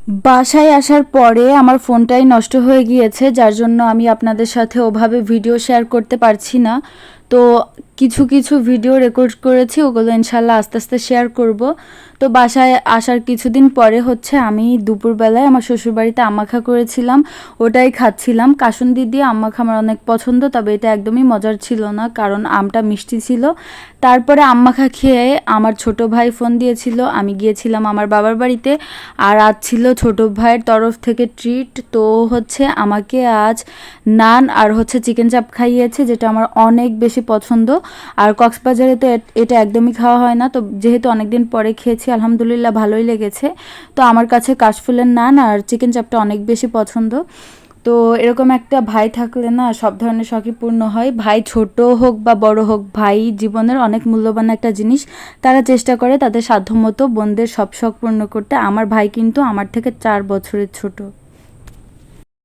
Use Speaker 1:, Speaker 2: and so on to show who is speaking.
Speaker 1: বাসায় আসার পরে আমার ফোনটাই নষ্ট হয়ে গিয়েছে, যার জন্য আমি আপনাদের সাথে ওভাবে ভিডিও শেয়ার করতে পারছি না। তো কিছু কিছু ভিডিও রেকর্ড করেছি, ওগুলো ইনশাল্লাহ আস্তে আস্তে শেয়ার করব। তো বাসায় আসার কিছুদিন পরে হচ্ছে আমি দুপুরবেলায় আমার শ্বশুরবাড়িতে আম্মাখা করেছিলাম, ওটাই খাচ্ছিলাম। কাসুন্দি দিয়ে আম্মাখা আমার অনেক পছন্দ, তবে এটা একদমই মজার ছিল না, কারণ আমটা মিষ্টি ছিল। তারপরে আম্মাখা খেয়ে আমার ছোট ভাই ফোন দিয়েছিল, আমি গিয়েছিলাম আমার বাবার বাড়িতে। আর আজ ছিল ছোট ভাইয়ের তরফ থেকে ট্রিট, তো হচ্ছে আমাকে আজ নান আর হচ্ছে চিকেন চাপ খাইয়েছে, যেটা আমার অনেক বেশি পছন্দ। আর কক্সবাজারে তো এটা একদমই খাওয়া হয় না, তো যেহেতু অনেকদিন পরে খেয়েছি আলহামদুলিল্লাহ ভালোই লেগেছে। তো আমার কাছে কাশফুলের নান আর চিকেন চাপটা অনেক বেশি পছন্দ। তো এরকম একটা ভাই থাকলে না সব ধরনের শখই পূর্ণ হয়। ভাই ছোট হোক বা বড় হোক, ভাই জীবনের অনেক মূল্যবান একটা জিনিস। তারা চেষ্টা করে তাদের সাধ্যমতো বোনদের সব শখ পূর্ণ করতে। আমার ভাই কিন্তু আমার থেকে 4 বছরের ছোট।